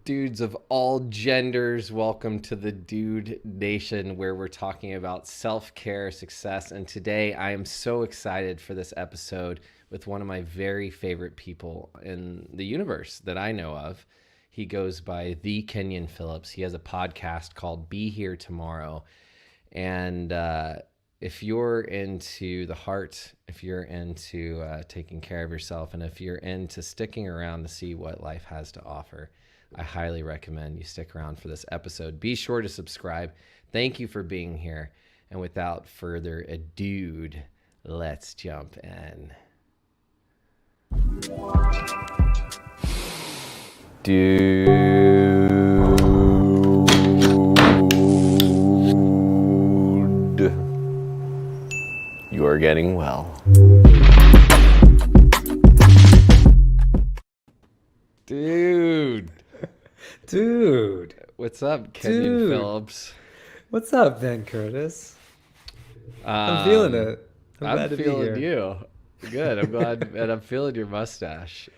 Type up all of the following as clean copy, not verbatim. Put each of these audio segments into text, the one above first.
Dudes of all genders, welcome to the Dude Nation, where we're talking about self care, success. And today I am so excited for this episode with one of my very favorite people in the universe that I know of. He goes by the KENYON Phillips. He has a podcast called Be Here Tomorrow. And if you're into the heart, if you're into taking care of yourself, and if you're into sticking around to see what life has to offer, I highly recommend you stick around for this episode. Be sure to subscribe. Thank you for being here. And without further ado, let's jump in. Dude, you are getting well. Dude, What's up, KENYON Phillips? what's up, Ben Curtis? I'm feeling it. I'm glad to be feeling here. you. Good. I'm glad, and I'm feeling your mustache.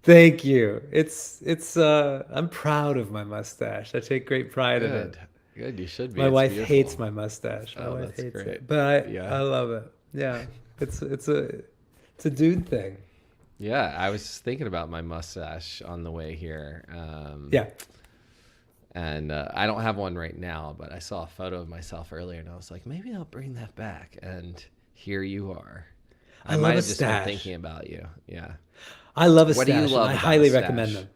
Thank you. I'm proud of my mustache. I take great pride in it. Good. Good. You should be. My It's wife beautiful. hates my mustache. My Oh, wife that's hates great. it, but I Yeah. love it. Yeah, it's a dude thing. Yeah. I was thinking about my mustache on the way here. Yeah. And I don't have one right now, but I saw a photo of myself earlier, and I was like, maybe I'll bring that back. And here you are. I I love might a have just been stash. thinking about you. Yeah. I love a What do you stash, and love I about a highly recommend stash? them.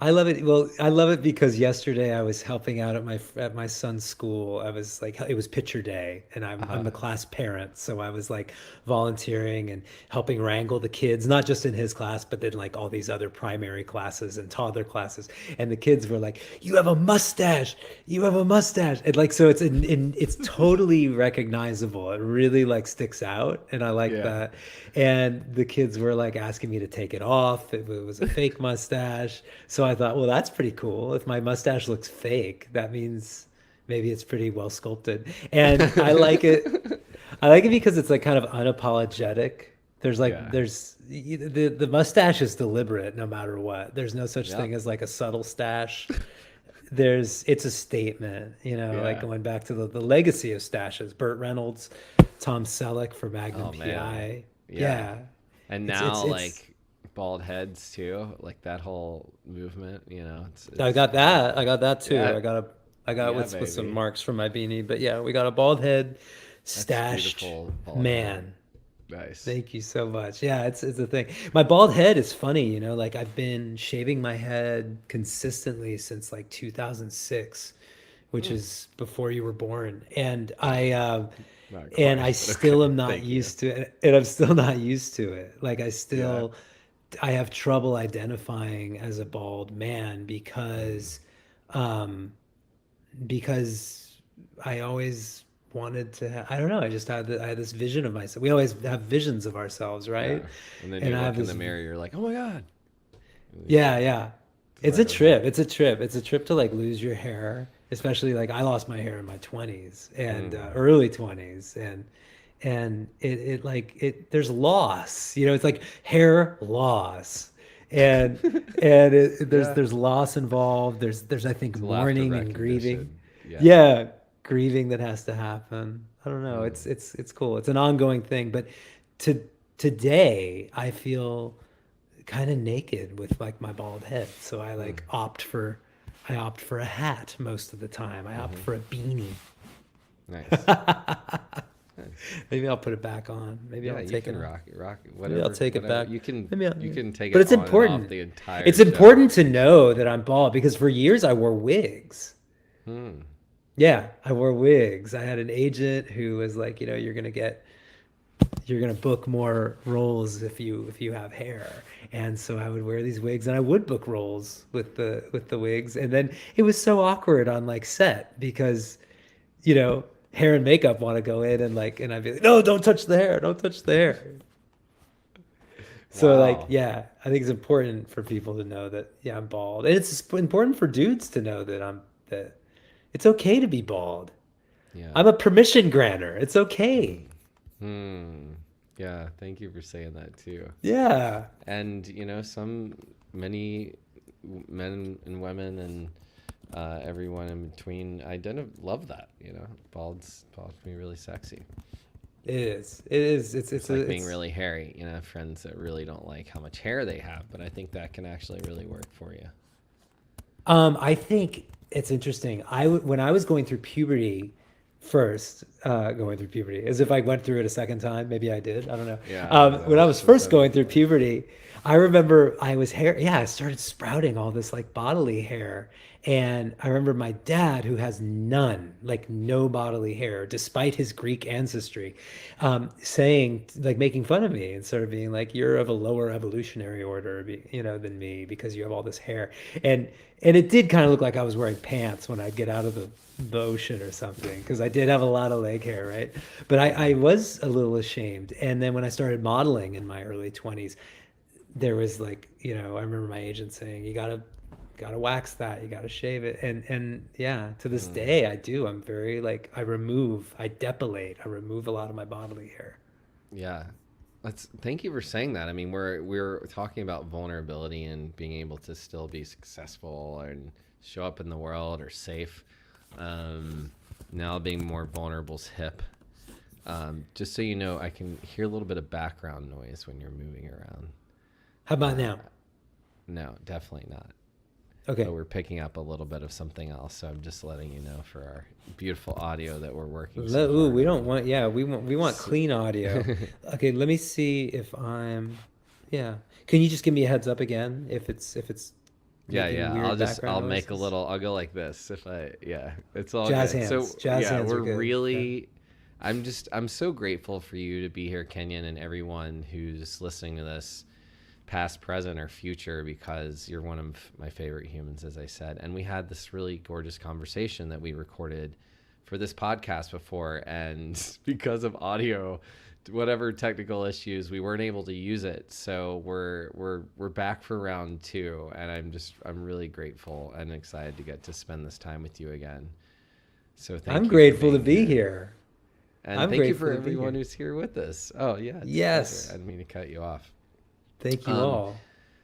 I love it. Well, I love it because yesterday I was helping out at my son's school. I was like, it was picture day, and I'm the class parent, so I was like volunteering and helping wrangle the kids, not just in his class, but then like all these other primary classes and toddler classes. And the kids were like, "You have a mustache! You have a mustache!" And like, so it's totally recognizable. It really like sticks out, and I like Yeah. that. And the kids were like asking me to take it off. It was a fake mustache. So I thought, well, that's pretty cool. If my mustache looks fake, that means maybe it's pretty well sculpted. And I like it. I like it because it's like kind of unapologetic. Yeah. The mustache is deliberate no matter what. There's no such Yep. thing as like a subtle stash. It's a statement, like Yeah. going back to the legacy of stashes. Burt Reynolds, Tom Selleck for Magnum Oh man. PI. Yeah. Yeah. And It's now it's like bald heads too, like that whole movement, I it's got that. I got that too. yeah, I got yeah, with some baby. marks from my beanie, but yeah, we got a bald head That's stashed beautiful bald head. man. Nice. Thank you so much. Yeah, it's a thing. My bald head is funny, like I've been shaving my head consistently since like 2006, which Hmm. is before you were born. Not And quite, I but okay. still am not Thank you. used to it, and I'm still not used to it. Like Yeah. I have trouble identifying as a bald man Mm. um because I always wanted to I don't know, I had this vision of myself. We always have visions of ourselves, right? Yeah. And then And you I have look in this the mirror, you're like, oh my God. Yeah, yeah. So It's I a don't know. trip. It's a trip. It's a trip to like lose your hair, especially like I lost my hair in my 20s and Mm. early 20s, and there's loss. It's like hair loss. And Yeah. there's loss involved. There's I think Till after mourning and grieving. recognition. Yeah. Yeah, grieving that has to happen. I don't know. Mm. It's cool. It's an ongoing thing, but to today I feel kind of naked with like my bald head. So Mm. I opt for a hat most of the time. I opt Hmm. for a beanie. Nice. Nice. Maybe I'll put it back on. Maybe Yeah, I'll you take it can off. rock it, Maybe I'll whatever, take it whatever. back. You can take But it it's on and off important. the entire It's show. important to know that I'm bald because for years I wore wigs. Hmm. Yeah, I wore wigs. I had an agent who was like, you're gonna book more roles if you have hair. And so I would wear these wigs and I would book roles with the wigs. And then it was so awkward on like set because, hair and makeup want to go in and I'd be like, no, don't touch the hair, don't touch the hair. So like, Wow. yeah, I think it's important for people to know that, yeah, I'm bald. And it's important for dudes to know that it's okay to be bald. Yeah. I'm a permission granter. It's okay. Hmm. Yeah. Thank you for saying that too. Yeah. And many men and women and everyone in between love that. Bald can be really sexy. It is. It is. It's like being really hairy. Friends that really don't like how much hair they have, but I think that can actually really work for you. I think it's interesting. When I was going through puberty, going through puberty, as if I went through it a second time. Maybe I did. I don't know. Yeah, When I was first that's going through puberty, I remember I was hair. Yeah, I started sprouting all this like bodily hair, and I remember my dad, who has none, like no bodily hair, despite his Greek ancestry, saying, like, making fun of me and sort of being like, "You're of a lower evolutionary order, than me because you have all this hair." And and it did kind of look like I was wearing pants when I'd get out of the ocean or something, because I did have a lot of leg hair, right? But I was a little ashamed. And then when I started modeling in my early 20s, there was like, I remember my agent saying, you gotta wax that, you gotta shave it. And yeah, to this Mm. day I do. I'm very like, I depilate, I remove a lot of my bodily hair. Yeah. Thank you for saying that. I mean, we're talking about vulnerability and being able to still be successful and show up in the world or safe. Um, Now being more vulnerable is hip. Just so you know, I can hear a little bit of background noise when you're moving around. How about Uh, now? no, definitely not. But Okay. we're picking up a little bit of something else. So I'm just letting you know for our beautiful audio that we're working so Ooh, hard we don't on. want, yeah, we want So, clean audio. Okay, let me see if yeah. Can you just give me a heads up again if it's yeah, making yeah. weird background I'll make a noises? little. I'll go like this. If I yeah, it's all Jazz good. So hands. Jazz yeah, hands are we're good. Yeah. really. I'm so grateful for you to be here, Kenyon, and everyone who's listening to this, past, present, or future, because you're one of my favorite humans, as I said. And we had this really gorgeous conversation that we recorded for this podcast before, and because of audio, whatever technical issues, we weren't able to use it. So we're back for round two, and I'm really grateful and excited to get to spend this time with you again. So I'm thank you for grateful to being be here. here. And I'm thank you grateful for to be everyone here. who's here with us. Oh, yeah, it's a pleasure. I Yes. didn't mean to cut you off. Thank you Um, all.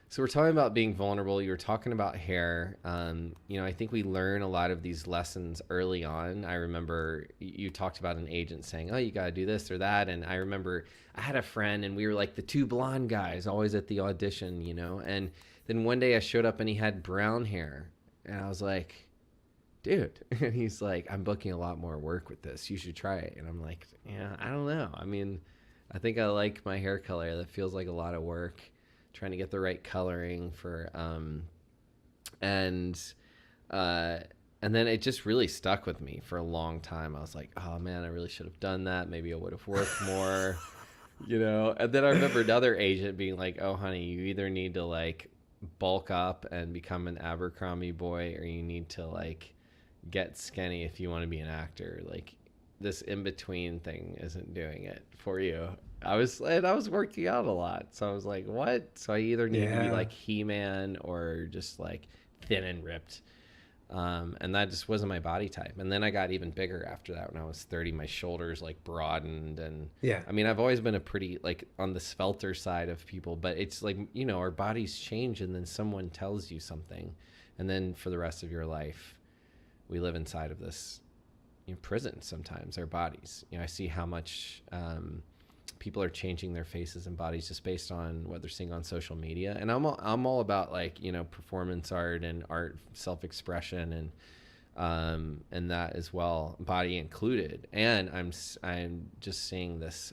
so we're talking about being vulnerable. You were talking about hair. I think we learn a lot of these lessons early on. I remember you talked about an agent saying, "Oh, you got to do this or that," and I remember I had a friend, and we were like the two blonde guys always at the audition, And then one day I showed up, and he had brown hair, and I was like, "Dude," and he's like, "I'm booking a lot more work with this. You should try it." And I'm like, "Yeah, I don't know. I mean, I think I like my hair color. That feels like a lot of work." Trying to get the right coloring for and uh and then it just really stuck with me for a long time. I was like, oh man, I really should have done that. Maybe I would have worked more, And then I remember another agent being like, oh honey, you either need to like bulk up and become an Abercrombie boy, or you need to like get skinny if you want to be an actor. Like this in between thing isn't doing it for you. I was working out a lot, so I was like, what? So I either need to be Yeah. like He-Man or just like thin and ripped. And that just wasn't my body type. And then I got even bigger after that. When I was 30, my shoulders like broadened, and Yeah. I mean, I've always been a pretty like on the svelter side of people, but it's like, our bodies change, and then someone tells you something, and then for the rest of your life we live inside of this prison. Sometimes our bodies, I see how much people are changing their faces and bodies just based on what they're seeing on social media. And I'm all about like performance art and art self-expression, and that as well, body included. And I'm just seeing this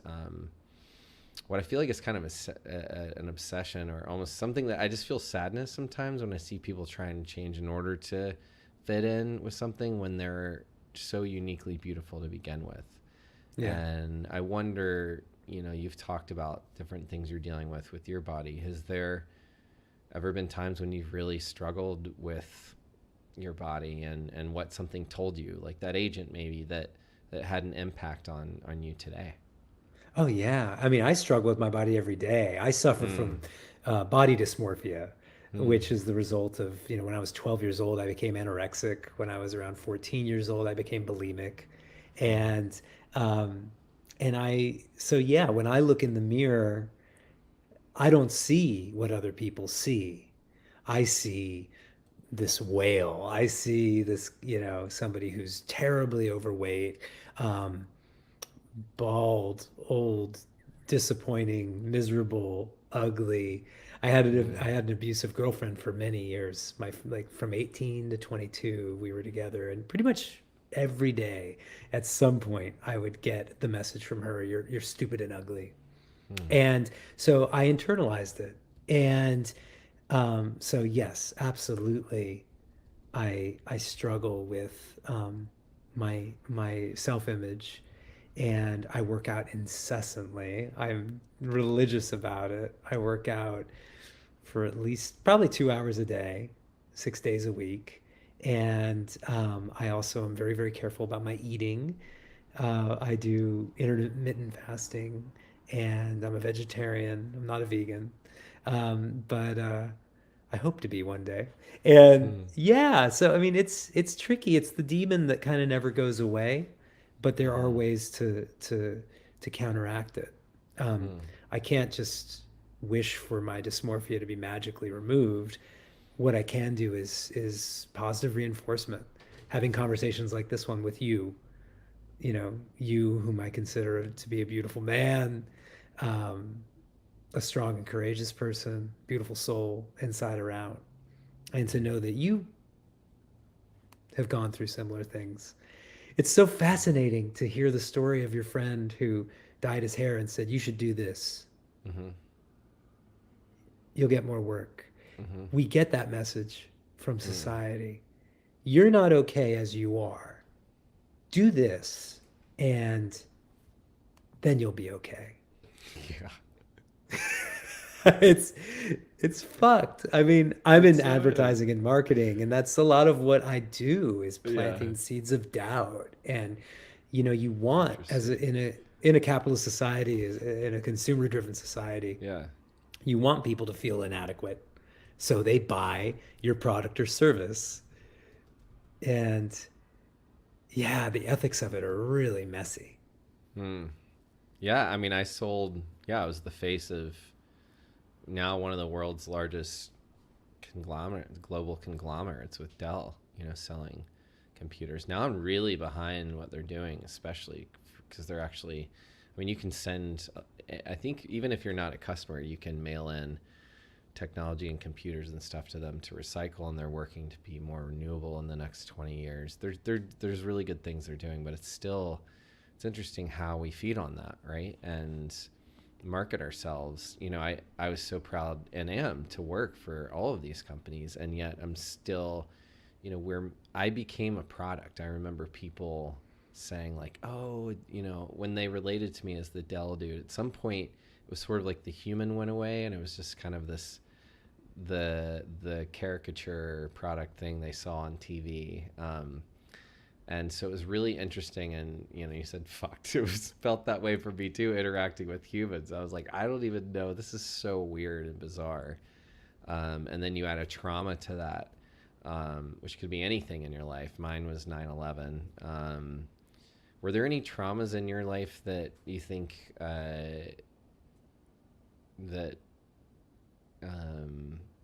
what I feel like is kind of an obsession, or almost something that I just feel sadness sometimes when I see people trying to change in order to fit in with something when they're so uniquely beautiful to begin with. Yeah. And I wonder, you've talked about different things you're dealing with your body. Has there ever been times when you've really struggled with your body, and what something told you, like that agent maybe, that had an impact on you today? Oh yeah. I mean, I struggle with my body every day. I suffer Mm. from body dysmorphia, Mm. which is the result of, when I was 12 years old, I became anorexic. When I was around 14 years old, I became bulimic. Mm. And um so yeah, when I look in the mirror, I don't see what other people see. I see this whale. I see this, somebody who's terribly overweight, um, bald, old, disappointing, miserable, ugly. I had an abusive girlfriend for many years. My like from 18 to 22, we were together, and pretty much every day, at some point, I would get the message from her, "You're stupid and ugly." Mm. And so I internalized it. And so yes, absolutely, I struggle with my self-image, and I work out incessantly. I'm religious about it. I work out for at least probably 2 hours a day, 6 days a week. And I also am very, very careful about my eating. I do intermittent fasting, and I'm a vegetarian. I'm not a vegan, but I hope to be one day. And Mm. yeah, so I mean, it's tricky. It's the demon that kind of never goes away, but there are Mm. ways to counteract it. Um, Mm. I can't just wish for my dysmorphia to be magically removed. What I can do is positive reinforcement, having conversations like this one with you, you whom I consider to be a beautiful man, um, a strong and courageous person, beautiful soul inside or out, and to know that you have gone through similar things. It's so fascinating to hear the story of your friend who dyed his hair and said, "You should do this. Mm-hmm. You'll get more work." Mm-hmm. We get that message from Mm. society. You're not okay as you are. Do this, and then you'll be okay. Yeah. it's it's fucked. I mean, I'm It in so is. advertising and marketing, and that's a lot of what I do is Yeah. planting seeds of doubt. And you want as Interesting. in a capitalist society, in a consumer driven society, Yeah. you want people to feel inadequate. So they buy your product or service. And yeah, the ethics of it are really messy. Mm. Yeah. I mean, yeah, I was the face of now one of the world's largest global conglomerates with Dell, selling computers. Now I'm really behind what they're doing, especially because they're actually, I mean, you can send, I think even if you're not a customer, you can mail in technology and computers and stuff to them to recycle, and they're working to be more renewable in the next 20 years. There's really good things they're doing, but it's interesting how we feed on that, right? And market ourselves. I was so proud and am to work for all of these companies, and yet I'm still, where I became a product. I remember people saying like, oh, when they related to me as the Dell dude, at some point it was sort of like the human went away, and it was just kind of this the caricature product thing they saw on TV. And so it was really interesting. And you said fucked. It was felt that way for me too, interacting with humans. I was like, I don't even know. This is so weird and bizarre. And then you add a trauma to that, which could be anything in your life. Mine was 9/11. Were there any traumas in your life that you think that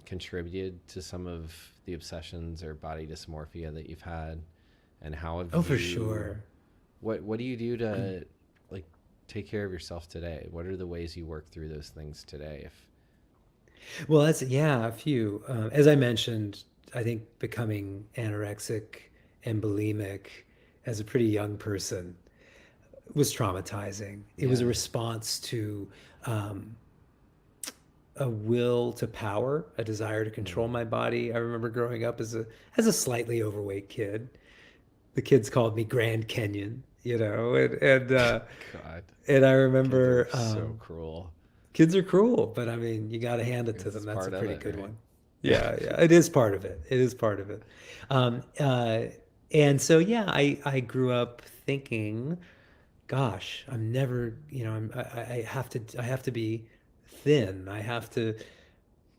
contributed to some of the obsessions or body dysmorphia that you've had? And how have Oh, for you sure. what do you do to like take care of yourself today? What are the ways you work through those things today? If Well, that's yeah, a few. As I mentioned, I think becoming anorexic and bulimic as a pretty young person was traumatizing. It was a Yeah. response to a will to power, a desire to control Mm. my body. I remember growing up as a slightly overweight kid. The kids called me Grand Kenyon, God, and I kids are remember so cruel. kids are cruel, but I mean, you got to hand it to This them. is That's a part of pretty it, good right? one. Yeah. Yeah, yeah, it is part of it. It is part of it. Um, uh, and so, yeah, I grew up thinking, gosh, I'm never, I have to be thin. I have to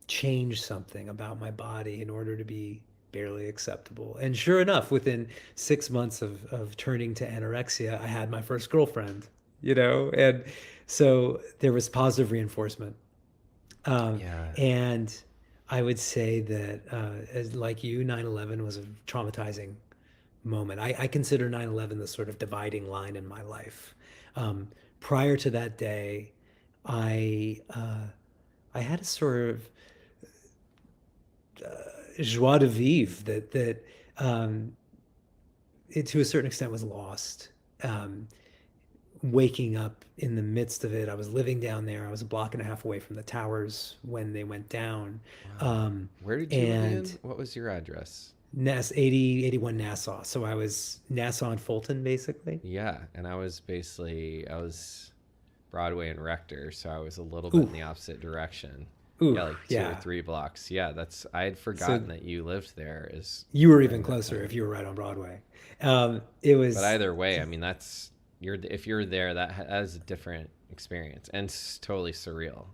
change something about my body in order to be barely acceptable. And sure enough, within 6 months of turning to anorexia, I had my first girlfriend, and so there was positive reinforcement. Um, Yeah. and I would say that, as like you, 9/11 was a traumatizing moment. I consider 9/11 the sort of dividing line in my life. Um, Prior to that day, I had a sort of joie de vivre that um, it to a certain extent was lost. Um, Waking up in the midst of it, I was living down there. I was a block and a half away from the towers when they went down. Wow. Um, Where did you live and again? What was your address? Nass 80 81 Nassau. So I was Nassau and Fulton basically. Yeah, and I was Broadway and Rector, so I was a little bit Ooh, in the opposite direction. ooh, Yeah, like two or yeah. three blocks. Yeah, that's I had So forgotten that you lived there is you were even during that closer if time. you were right on Broadway. It But was either way, I mean that's you're if you're there that is a different experience and it's totally surreal.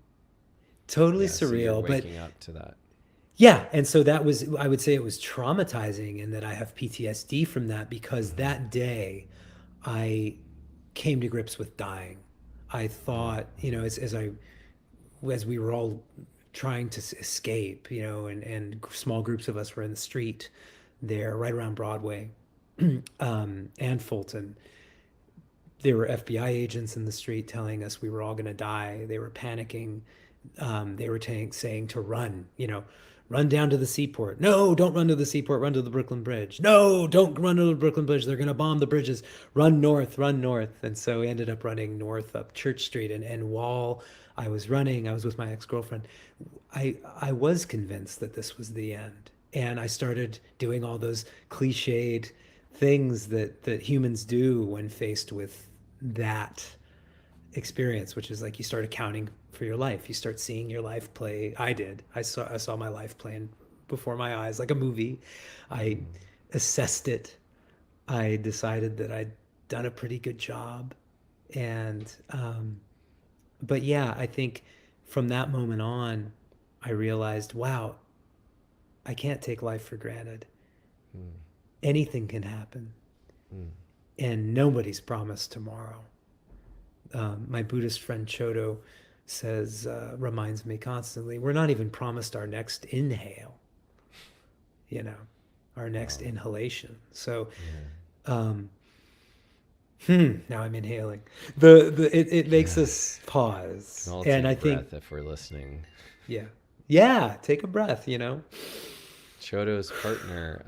totally Yeah, so you're surreal, but waking up to that. yeah, and so that was, I would say it was traumatizing, and that I have PTSD from that because Mm-hmm. that day I came to grips with dying. I thought, as we were all trying to escape, and small groups of us were in the street there right around Broadway, and Fulton. There were FBI agents in the street telling us we were all going to die. They were panicking. They were saying to run, run down to the seaport. No, don't run to the seaport. Run to the Brooklyn Bridge. No, don't run to the Brooklyn Bridge. They're going to bomb the bridges. Run north, run north. And so we ended up running north up Church Street. And while I was running, I was with my ex girlfriend. I was convinced that this was the end. And I started doing all those cliched things that humans do when faced with that experience, which is like you start accounting for your life. You start seeing your life play. I did. I saw my life playing before my eyes like a movie. I Mm-hmm. assessed it. I decided that I'd done a pretty good job, and but yeah, I think from that moment on, I realized, wow, I can't take life for granted. Anything can happen, Mm-hmm. and nobody's promised tomorrow. My Buddhist friend Chodo says, reminds me constantly, we're not even promised our next inhale, you know, our next Wow. inhalation. So, Yeah. um, now I'm inhaling. It makes Yeah. us Can pause. all And take I a think, breath if we're listening. yeah, yeah, take a breath. Chodo's partner,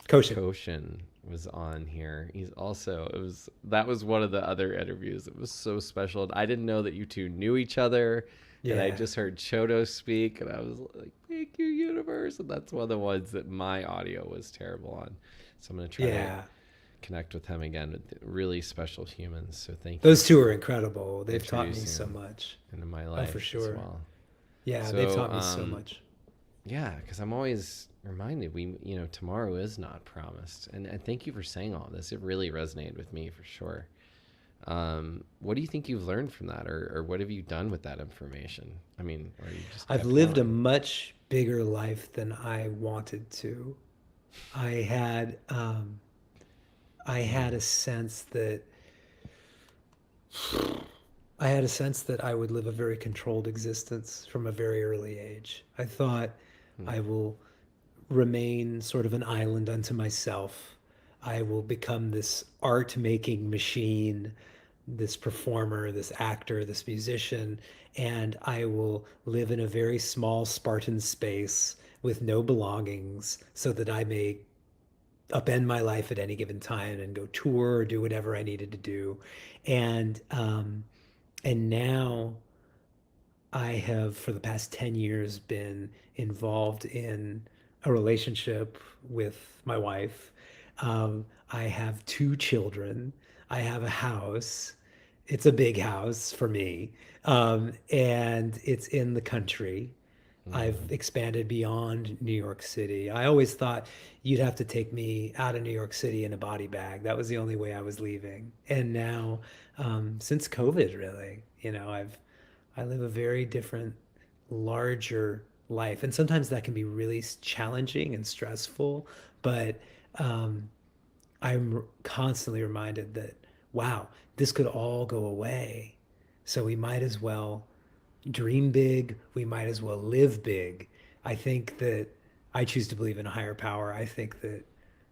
Koshin. Koshin was on here. He's also it was that was one of the other interviews. It was so special. I didn't know that you two knew each other, and I Yeah, just heard Chodo speak, and I was like, "Thank you, universe!" And that's one of the ones that my audio was terrible on. So I'm gonna try to yeah. connect with him again. With really special humans. So thank you Those two are for incredible. They've taught me introducing so him much. into my Oh, for life as sure. well. Yeah, they've So taught me so much. yeah, because I'm always reminded tomorrow is not promised, and thank you for saying all this. It really resonated with me for sure. What do you think you've learned from that, or what have you done with that information? I mean, or you just I've kept lived a going? much bigger life than I wanted to. I had um, I Mm, had a sense that I had a sense that I would live a very controlled existence from a very early age. I thought mm, I will remain sort of an island unto myself. I will become this art making machine, this performer, this actor, this musician, and I will live in a very small Spartan space with no belongings so that I may upend my life at any given time and go tour or do whatever I needed to do. And now I have, for the past 10 years, been involved in a relationship with my wife. I have two children. I have a house. It's a big house for me, and it's in the country. I've mm, expanded beyond New York City. I always thought you'd have to take me out of New York City in a body bag. That was the only way I was leaving. And now, since COVID, really, I live a very different, larger life. And sometimes that can be really challenging and stressful. But um, I'm constantly reminded that, wow, this could all go away. So we might as well dream big. We might as well live big. I think that I choose to believe in a higher power. I think that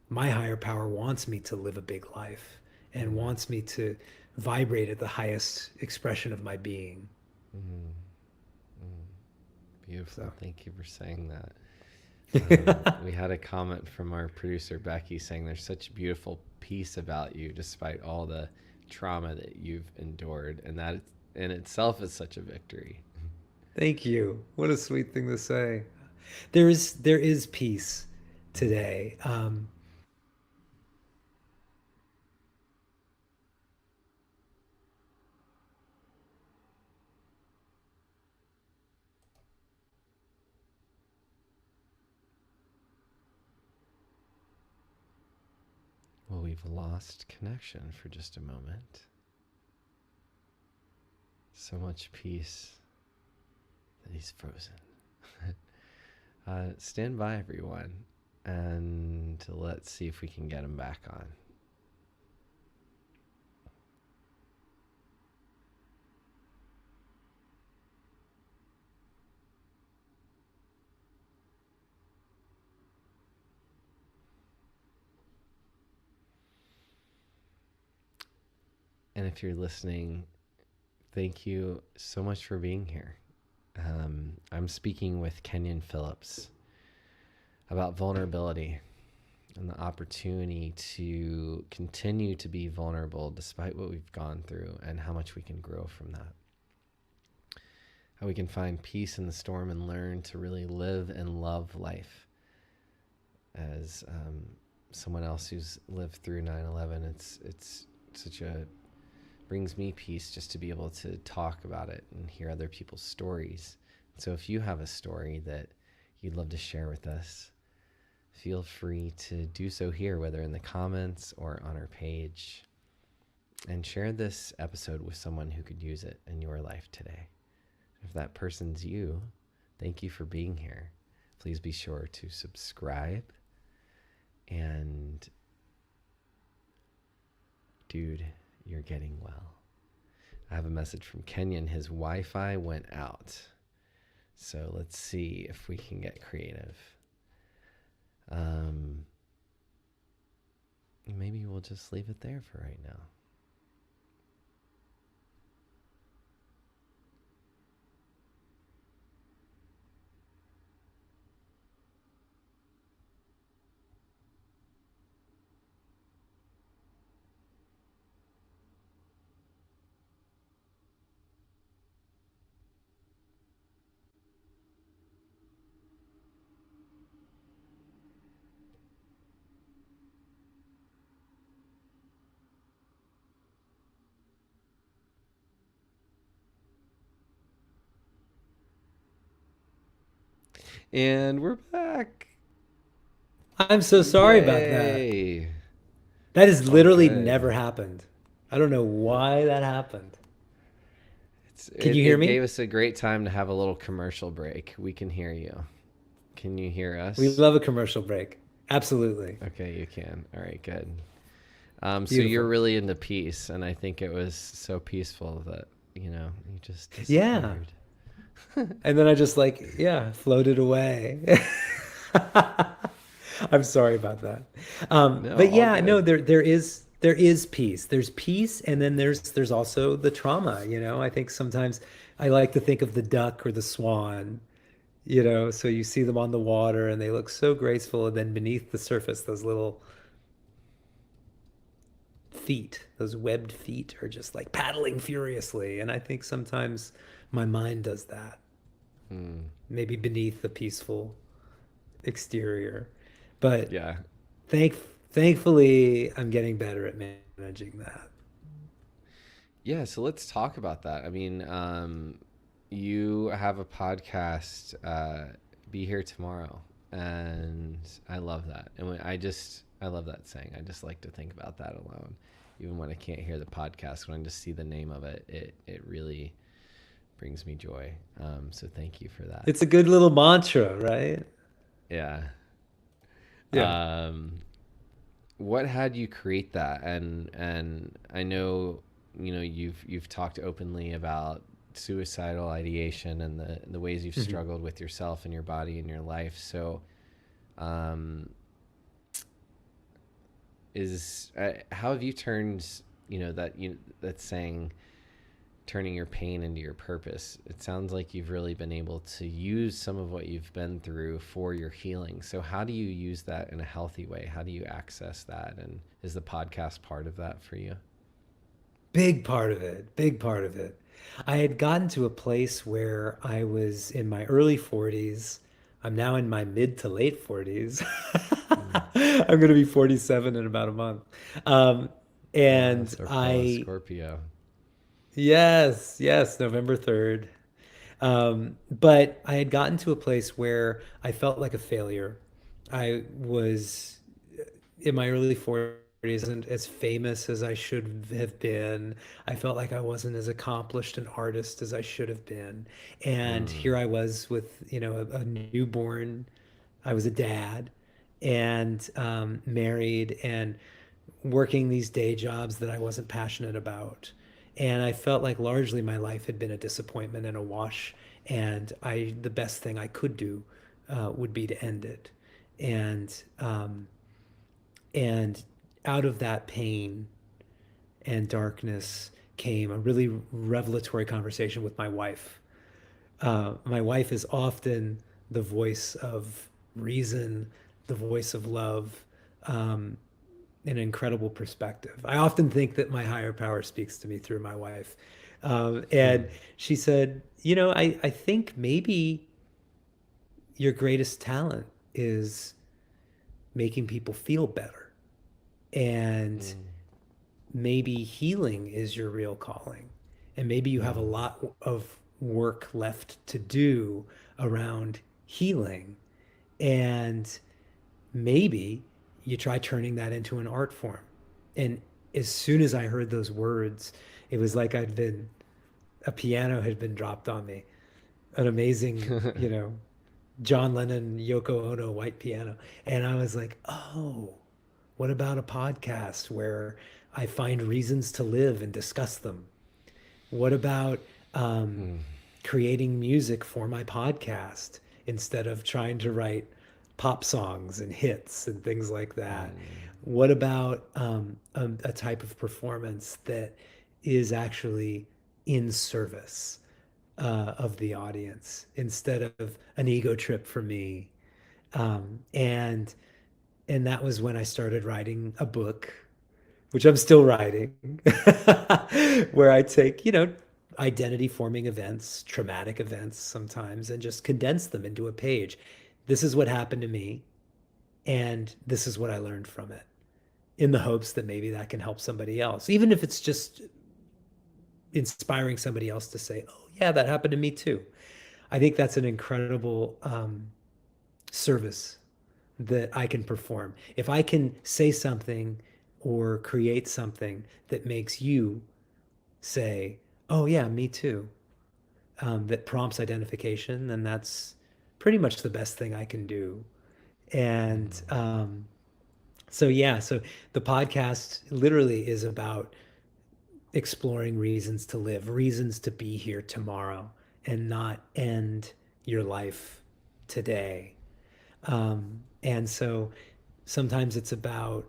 my higher power wants me to live a big life and Mm, wants me to vibrate at the highest expression of my being. mm, mm. Beautiful. So, Thank you for saying that. We had a comment from our producer Becky saying there's such beautiful peace about you despite all the trauma that you've endured, and that in itself is such a victory. thank you. What a sweet thing to say. There is peace Mm. today. Well, we've lost connection for just a moment. So much peace that he's frozen. Stand by, everyone, and let's see if we can get him back on. And if you're listening, thank you so much for being here. I'm speaking with Kenyon Phillips about vulnerability and the opportunity to continue to be vulnerable despite what we've gone through and how much we can grow from that. How we can find peace in the storm and learn to really live and love life. As someone else who's lived through 9/11, it's such a brings me peace just to be able to talk about it and hear other people's stories. So if you have a story that you'd love to share with us, feel free to do so here, whether in the comments or on our page. And share this episode with someone who could use it in your life today. If that person's you, thank you for being here. Please be sure to subscribe. And, dude, you're getting well. I have a message from Kenyon. His Wi-Fi went out. So let's see if we can get creative. Maybe we'll just leave it there for right now. And we're back. I'm so sorry about that. Yay. That It's has all literally never good. happened. I don't know why that happened. Can It, you hear it me? gave us a great time to have a little commercial break. We can hear you. Can you hear We us? love a commercial break. Absolutely. Okay, you can. All right, good. So you're Beautiful. really into peace, and I think it was so peaceful that, you just Yeah. disappeared. And then I just like, yeah, floated away. I'm sorry about that. No, But all yeah, no, good. there is peace. There's peace, and then there's also the trauma, I think sometimes I like to think of the duck or the swan, so you see them on the water and they look so graceful, and then beneath the surface, those little feet, those webbed feet are just like paddling furiously. And I think sometimes my mind does that, Hmm. maybe beneath the peaceful exterior. But Yeah. thank thankfully I'm getting better at managing that. Yeah, so let's talk about that. I mean, you have a podcast, Be Here Tomorrow, and I love that. And I love that saying. I just like to think about that alone. Even when I can't hear the podcast, when I just see the name of it, it really brings me joy. So thank you for that. It's a good little mantra, right? Yeah. Yeah. Um, what had you create that? And I know, you've talked openly about suicidal ideation and the ways you've Hmm. struggled with yourself and your body and your life. So, um, is how have you turned, that saying, turning your pain into your purpose? It sounds like you've really been able to use some of what you've been through for your healing. So how do you use that in a healthy way? How do you access that? And is the podcast part of that for you? Big part of it, big part of it. I had gotten to a place where I was in my early 40s. I'm now in my mid to late 40s. Mm. I'm going to be 47 in about a month. Um, Wow, and so fellow I, Scorpio. yes, yes, November 3rd. But I had gotten to a place where I felt like a failure. I was in my early 40s and as famous as I should have been. I felt like I wasn't as accomplished an artist as I should have been. And Mm. here I was with, a newborn. I was a dad and married and working these day jobs that I wasn't passionate about. And I felt like largely my life had been a disappointment and a wash. And the best thing I could do would be to end it. And and out of that pain and darkness came a really revelatory conversation with my wife. My wife is often the voice of reason, the voice of love, um, an incredible perspective. I often think that my higher power speaks to me through my wife. Mm. And she said, I think maybe your greatest talent is making people feel better. And Mm. maybe healing is your real calling. And maybe you have a Mm. lot of work left to do around healing. And maybe you try turning that into an art form. And as soon as I heard those words, it was like a piano had been dropped on me. An amazing, John Lennon, Yoko Ono white piano. And I was like, oh, what about a podcast where I find reasons to live and discuss them? What about um, Mm. creating music for my podcast instead of trying to write pop songs and hits and things like that? Mm. What about a type of performance that is actually in service of the audience instead of an ego trip for me? Um, and and that was when I started writing a book, which I'm still writing, where I take, identity forming events, traumatic events sometimes, and just condense them into a page. This is what happened to me, and this is what I learned from it, in the hopes that maybe that can help somebody else, even if it's just inspiring somebody else to say, oh, yeah, that happened to me too. I think that's an incredible service that I can perform. If I can say something or create something that makes you say, oh, yeah, me too, that prompts identification, then that's pretty much the best thing I can do. And Mm. so, yeah, so the podcast literally is about exploring reasons to live, reasons to be here tomorrow and not end your life today. And so sometimes it's about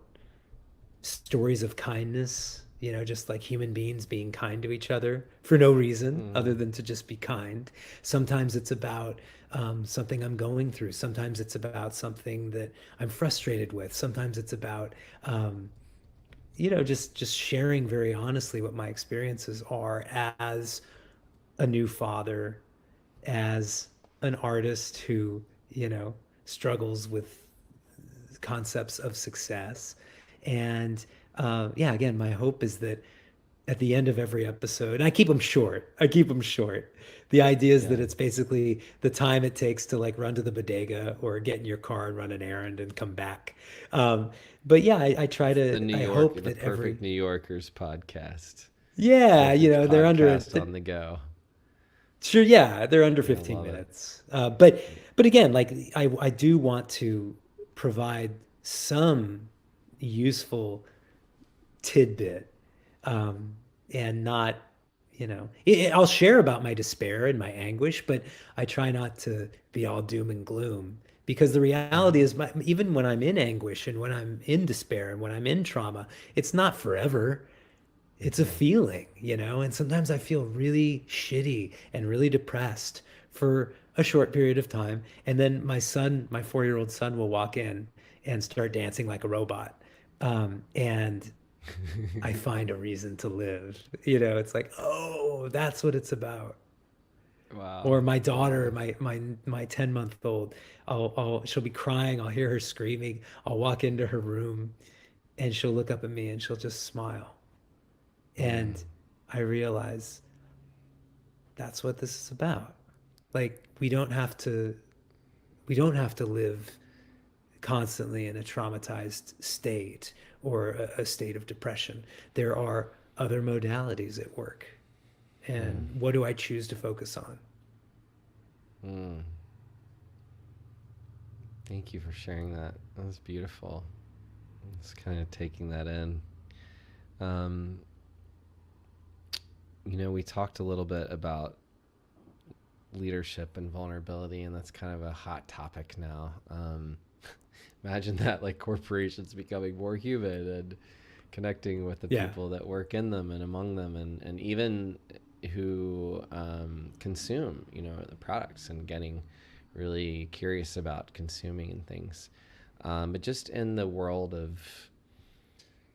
stories of kindness, just like human beings being kind to each other for no reason other Mm. than to just be kind. Sometimes it's about something I'm going through. Sometimes it's about something that I'm frustrated with. Sometimes it's about, just sharing very honestly what my experiences are as a new father, as an artist who, struggles with concepts of success. And yeah, again, my hope is that at the end of every episode, and I keep them short. I keep them short. The idea is that Yeah. it's basically the time it takes to like run to the bodega or get in your car and run an errand and come back. Um, but yeah, I try The to, New I York, hope the that perfect every, New Yorkers podcast. yeah, Perfect they're under, podcast on the go. sure, yeah, they're under I 15 love it. minutes. But again, like I do want to provide some useful tidbit, and not, I'll share about my despair and my anguish, but I try not to be all doom and gloom, because the reality is, even when I'm in anguish and when I'm in despair and when I'm in trauma, it's not forever. It's a Mm-hmm. feeling. And sometimes I feel really shitty and really depressed for a short period of time. And then my 4-year-old son will walk in and start dancing like a robot. And I find a reason to live. It's like, oh, that's what it's about. Or Wow. my daughter, Wow. my 10-month-old, she'll be crying. I'll hear her screaming. I'll walk into her room and she'll look up at me and she'll just smile. Mm. And I realize that's what this is about. Like, we don't have to live constantly in a traumatized state or a state of depression. There are other modalities at work. Mm. And what do I choose to focus on? Mm. Thank you for sharing that. That was beautiful. Just kind of taking that in. Um, we talked a little bit about leadership and vulnerability, and that's kind of a hot topic now. Imagine that, like, corporations becoming more human and connecting with the Yeah. people that work in them and among them, and even who consume, the products, and getting really curious about consuming and things. But just in the world of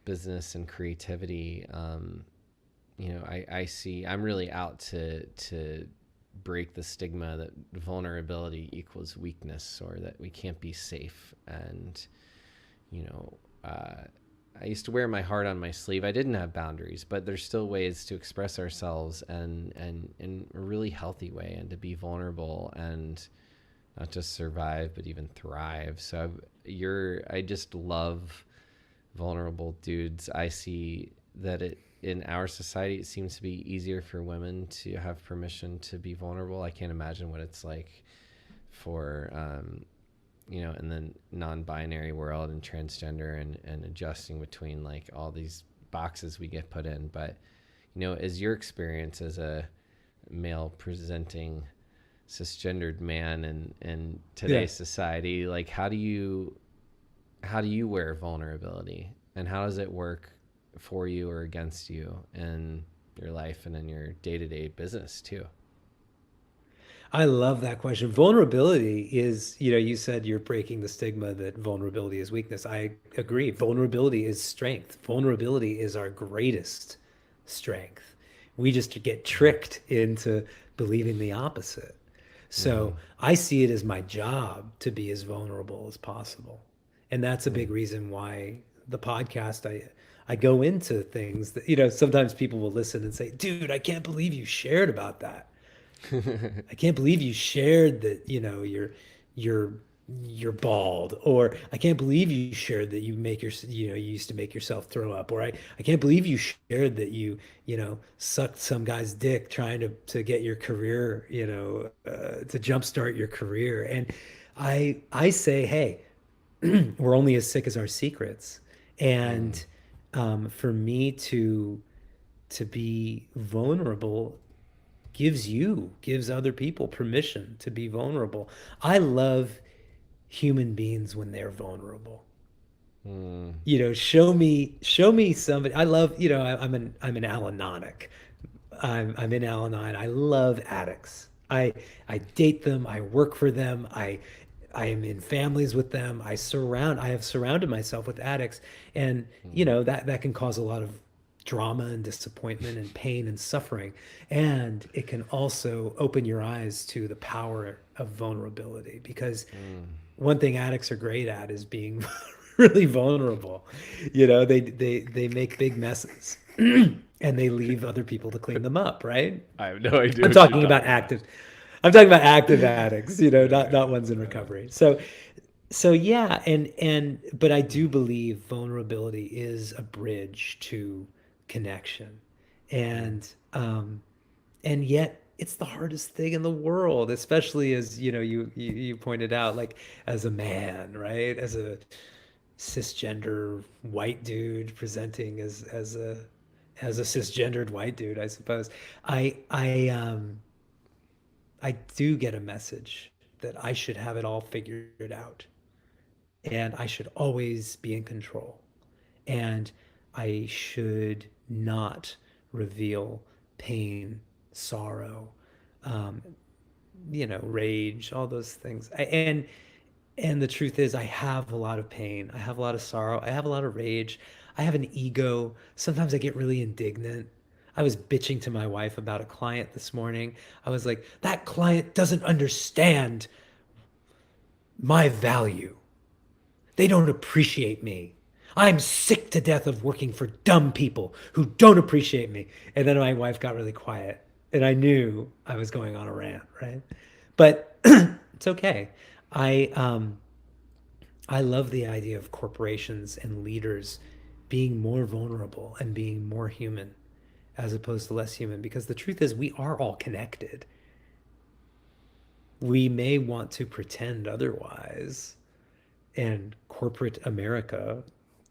business and creativity, I see I'm really out to break the stigma that vulnerability equals weakness, or that we can't be safe. And you know, uh, I used to wear my heart on my sleeve. I didn't have boundaries, but there's still ways to express ourselves, and in a really healthy way, and to be vulnerable, and not just survive but even thrive. So I just love vulnerable dudes. I see that in our society, it seems to be easier for women to have permission to be vulnerable. I can't imagine what it's like for in the non-binary world, and transgender, and adjusting between, like, all these boxes we get put in. But as your experience as a male presenting cisgendered man in Yeah. today's society, like, how do you wear vulnerability, and how does it work for you or against you in your life and in your day-to-day business too? I love that question. Vulnerability is, you said you're breaking the stigma that vulnerability is weakness. I agree. Vulnerability is strength. Vulnerability is our greatest strength. We just get tricked into believing the opposite. Mm-hmm. So I see it as my job to be as vulnerable as possible. And that's a big reason why the podcast, I go into things that, sometimes people will listen and say, dude, I can't believe you shared about that. Mm-hmm. I can't believe you shared that, you're you're bald, or I can't believe you shared that you used to make yourself throw up, or I can't believe you shared that you sucked some guy's dick trying to get your career, to jumpstart your career. And I say, hey, we're only as sick as our secrets. Mm. And for me to be vulnerable gives other people permission to be vulnerable. I love human beings when they're vulnerable. Mm. Show me somebody. I love, I'm an Al-Anon-ic. I'm in Al-Anon. I love addicts. I date them. I work for them. I am in families with them. I have surrounded myself with addicts, and Mm. that can cause a lot of drama and disappointment and pain and suffering, and it can also open your eyes to the power of vulnerability, because Mm. one thing addicts are great at is being really vulnerable. They make big messes and they leave other people to clean them up, right? I have no idea I'm what you're talking about talking about. active. I'm talking about active addicts, not Okay. ones in recovery. So yeah, but I do believe vulnerability is a bridge to connection, Mm. and and yet it's the hardest thing in the world, especially as you pointed out, like, as a man, right? As a cisgender white dude presenting as a cisgendered white dude, I suppose. I do get a message that I should have it all figured out and I should always be in control and I should not reveal pain, sorrow, um, rage, all those things. And the truth is, I have a lot of pain. I have a lot of sorrow. I have a lot of rage. I have an ego. Sometimes I get really indignant. I was bitching to my wife about a client this morning. I was like, that client doesn't understand my value. They don't appreciate me. I'm sick to death of working for dumb people who don't appreciate me. And then my wife got really quiet, and I knew I was going on a rant, right? But it's okay. I um, I love the idea of corporations and leaders being more vulnerable and being more human as opposed to less human because the truth is we are all connected. We may want to pretend otherwise, and corporate America,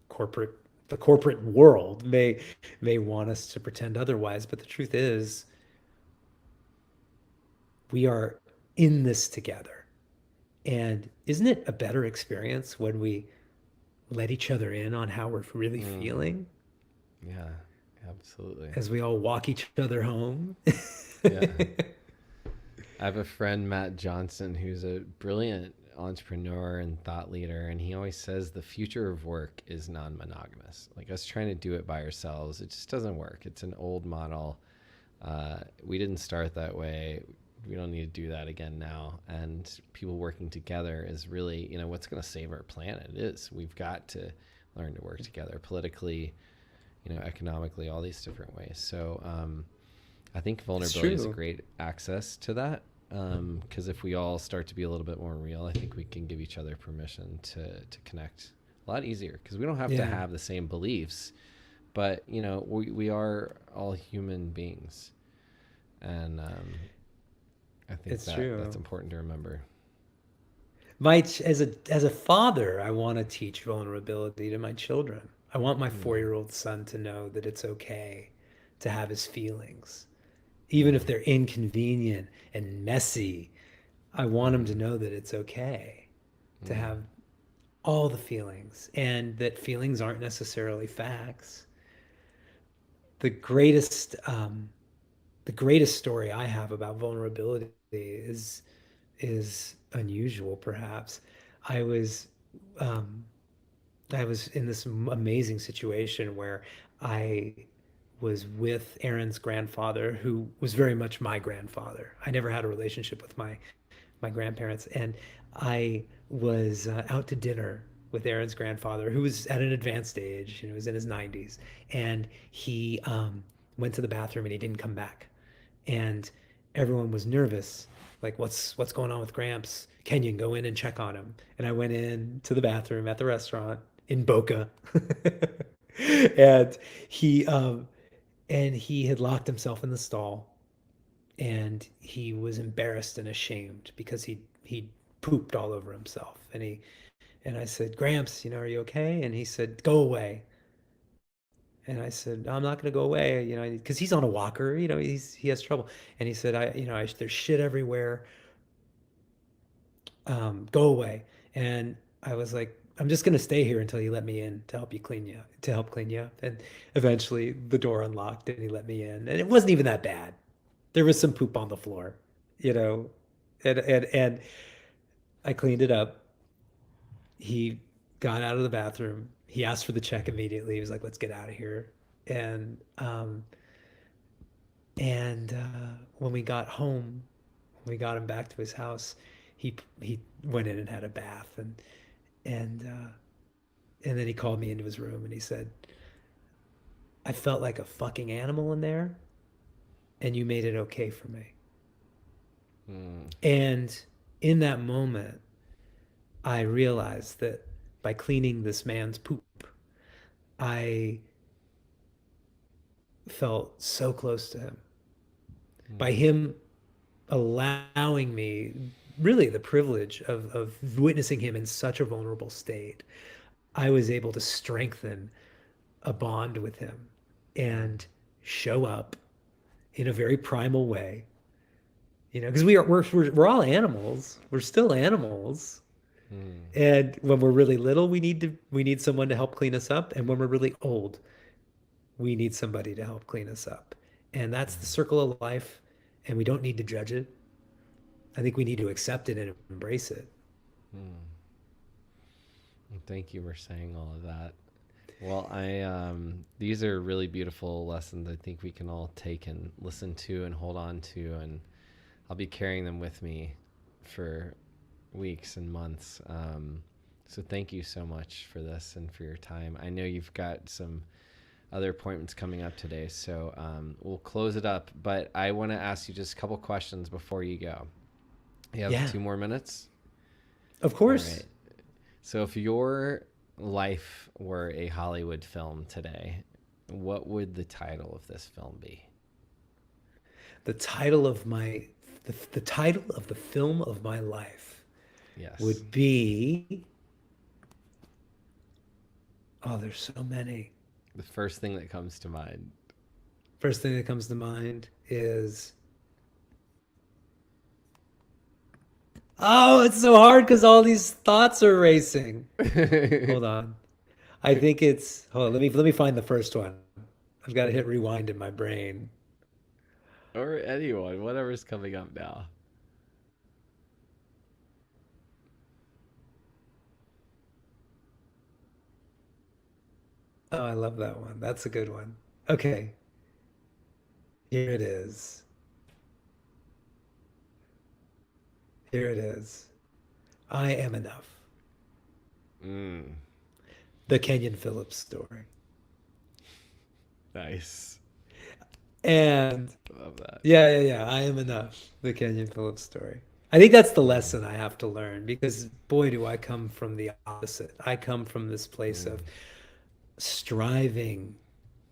corporate the corporate world may want us to pretend otherwise, but the truth is we are in this together. And isn't it a better experience when we let each other in on how we're really Mm, feeling yeah, absolutely. as we all walk each other home? Yeah. I have a friend, Matt Johnson, who's a brilliant entrepreneur and thought leader, and he always says the future of work is non monogamous. Like us trying to do it by ourselves, it just doesn't work. It's an old model. We didn't start that way. We don't need to do that again now. And people working together is really, what's going to save our planet. It is. We've got to learn to work together politically, economically, all these different ways. So I think It's vulnerability is a true. great access to that. Because if we all start to be a little bit more real, I think we can give each other permission to connect a lot easier. Because we don't have to Yeah, have the same beliefs, but we are all human beings, and I think it's that that's true. important to remember. As a father, I want to teach vulnerability to my children. I want my Mm, 4-year-old son to know that it's okay to have his feelings, even if mm, they're inconvenient and messy. I want him to mm, know that it's okay to mm, have all the feelings and that feelings aren't necessarily facts. The greatest the greatest story I have about vulnerability is unusual, perhaps. I was um, I was in this amazing situation where I was with Aaron's grandfather, who was very much my grandfather. I never had a relationship with my grandparents, and I was out to dinner with Aaron's grandfather, who was at an advanced age, was in his 90s, and he went to the bathroom and he didn't come back, and everyone was nervous, like what's going on with Gramps? Kenyon, go in and check on him. And I went in to the bathroom at the restaurant in Boca, and he um, he had locked himself in the stall and he was embarrassed and ashamed because he pooped all over himself and I said, Gramps, are you okay? And he said, go away. And I said, I'm not going to go away, because he's on a walker, he has trouble. And he said, there's shit everywhere. Go away. And I was like, I'm just going to stay here until you let me in to help clean you up. And eventually the door unlocked and he let me in. And it wasn't even that bad. There was some poop on the floor, you know, and I cleaned it up. He got out of the bathroom. He asked for the check immediately. He was like, "Let's get out of here." And when we got home, when we got him back to his house, he went in and had a bath and and then he called me into his room and he said, "I felt like a fucking animal in there, and you made it okay for me." mm, And in that moment, I realized that by cleaning this man's poop, I felt so close to him. By mm, him allowing me really the privilege of witnessing him in such a vulnerable state, I was able to strengthen a bond with him. And show up in a very primal way, because we're all animals. We're still animals. Mm, And when we're really little, we need someone to help clean us up. And when we're really old, we need somebody to help clean us up. And that's the mm, circle of life. And we don't need to judge it. I think we need to accept it and embrace it. mm. Thank you for saying all of that. Well, I these are really beautiful lessons I think we can all take and listen to and hold on to, and I'll be carrying them with me for weeks and months. So thank you so much for this and for your time. I know you've got some other appointments coming up today, so we'll close it up. But I want to ask you just a couple questions before you go. You have Yeah, 2 more minutes? of All course. right. So if your life were a Hollywood film today, what would the title of this film be? The title of the title of the film of my life Yes. would be, oh, there's so many. The first thing that comes to mind. First thing that comes to mind is, oh, it's so hard because all these thoughts are racing. Hold on. I think it's, hold on, let me find the first one. I've got to hit rewind in my brain. Or anyone, whatever's coming up now. Oh, I love that one. That's a good one. Okay, here it is. Here it is. I am enough. Mm, The Kenyon Phillips story. nice. And Love that. yeah, yeah, yeah. I am enough. The Kenyon Phillips story. I think that's the Mm, lesson I have to learn because boy, do I come from the opposite. I come from this place mm, of striving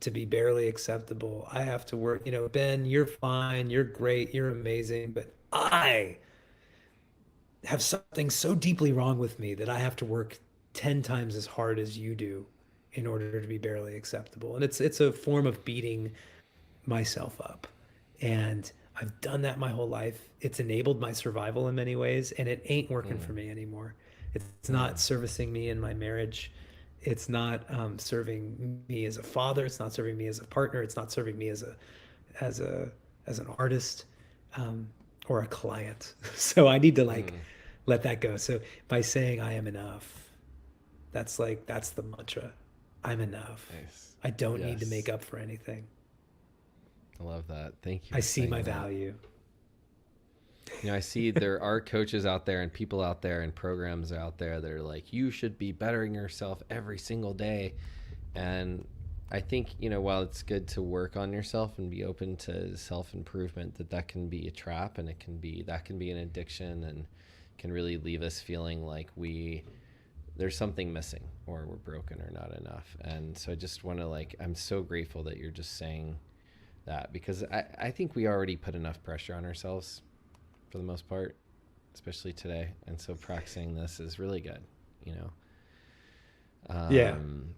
to be barely acceptable. I have to work, Ben, you're fine, you're great, you're amazing, but I have something so deeply wrong with me that I have to work 10 times as hard as you do in order to be barely acceptable. And it's a form of beating myself up. And I've done that my whole life. It's enabled my survival in many ways, and it ain't working for mm, me anymore. It's not mm, servicing me in my marriage. It's not serving me as a father. It's not serving me as a partner. It's not serving me as a as an artist um, or a client. So I need to like mm. let that go. So by saying I am enough, that's the mantra. I'm enough. Nice. I don't need to make Yes. up for anything. I love that. Thank you I for see my saying that. value. I see there are coaches out there and people out there and programs out there that are like, you should be bettering yourself every single day. And I think, while it's good to work on yourself and be open to self improvement, that can be a trap, and that can be an addiction, and can really leave us feeling like there's something missing, or we're broken, or not enough. And so I just want to, like, I'm so grateful that you're just saying that, because I think we already put enough pressure on ourselves for the most part, especially today. And so practicing this is really good, you know. Yeah. Um,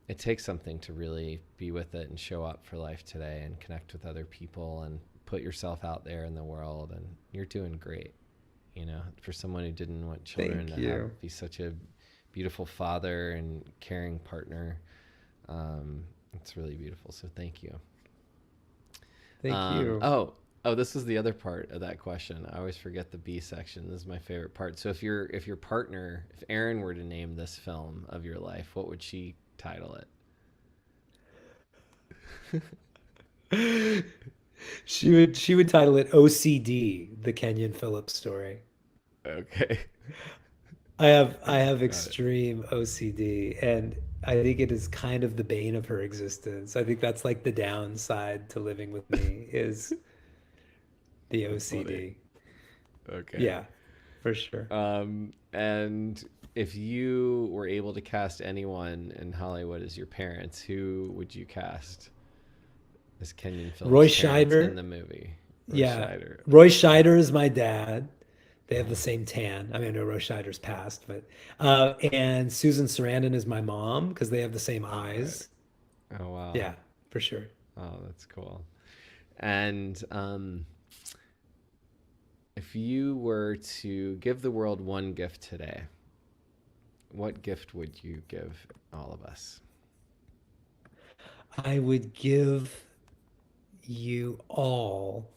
it takes something to really be with it and show up for life today and connect with other people and put yourself out there in the world. And you're doing great, for someone who didn't want children Thank to you. be such a beautiful father and caring partner. It's really beautiful. So thank you. Thank Um, you. oh, oh, this is the other part of that question. I always forget the B section. This is my favorite part. So if your partner, if Erin were to name this film of your life, what would she title She would title it OCD, the Kenyon Phillips story. it? Okay. I have Got it. extreme OCD, and I think it is kind of the bane of her existence. I think that's like the downside to living with me is the That's funny. OCD. Okay. Yeah, for sure. And if you were able to cast anyone in Hollywood as your parents, who would you cast as Kenyon Roy Phillips' parents in Scheider. the movie? Roy Yeah. Scheider. Roy Okay. Scheider is my dad. They have the Uh, same tan. I mean, I know Roy Scheider's passed, but and Susan Sarandon is my mom because they have the same okay. eyes. Oh wow. Yeah, for sure. Oh, that's cool. And if you were to give the world one gift today, what gift would you give all of us? I would give you all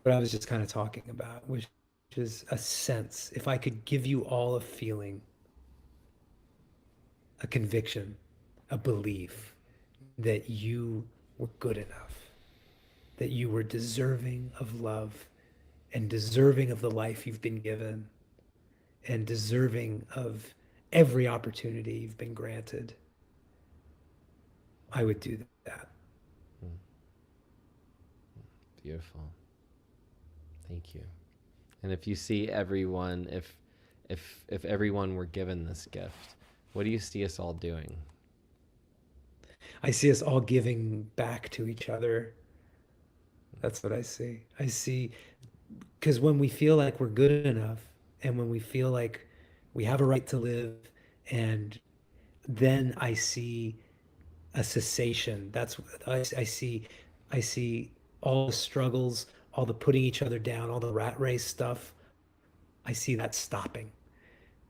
what I was just kind of talking about, which is a sense. If I could give you all a feeling, a conviction, a belief that you were good enough, that you were deserving of love and deserving of the life you've been given and deserving of every opportunity you've been granted, I would do that. Hmm, beautiful. Thank you. And if you see everyone, if everyone were given this gift, what do you see us all doing? I see us all giving back to each other. That's what I see. I see, because when we feel like we're good enough and when we feel like we have a right to live, and then I see a cessation. That's I see. I see all the struggles, all the putting each other down, all the rat race stuff. I see that stopping,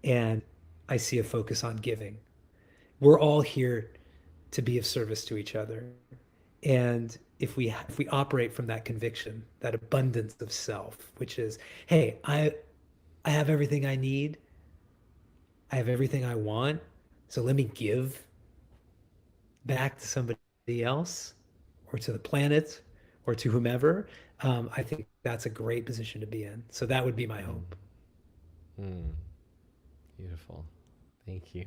and I see a focus on giving. We're all here to be of service to each other, and if we operate from that conviction, that abundance of self, which is, hey, I have everything I need, I have everything I want, so let me give back to somebody else or to the planet or to whomever, I think that's a great position to be in. So that would be my Mm, hope. mm, beautiful. Thank you.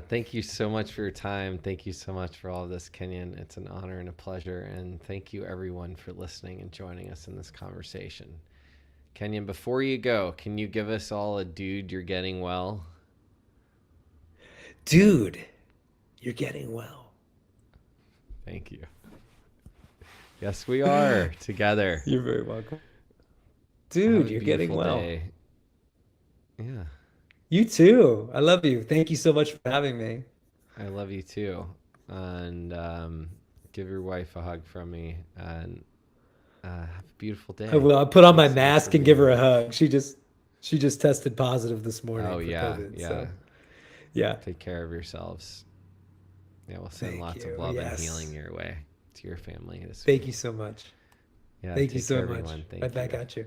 Thank you so much for your time. Thank you so much for all of this, Kenyon. It's an honor and a pleasure. And thank you, everyone, for listening and joining us in this conversation. Kenyon, before you go, can you give us all a dude, you're getting well? Dude, you're getting well. Thank you. Yes, we are together. You're very welcome. Have Dude, a you're getting beautiful well. day. Yeah, You too. I love you. Thank you so much for having me. I love you too. And give your wife a hug from me. And have a beautiful I day. will. I'll put on my Thanks so much for mask and being give her here. a hug. She just tested positive this Oh, morning for yeah. COVID. Yeah. So yeah. Take care of yourselves. Yeah, we'll send Thank lots of you. love and healing Yes. your way to your family this Thank you week. so much. Yeah, Thank you take so care, much. everyone. Right Thank back you. at you.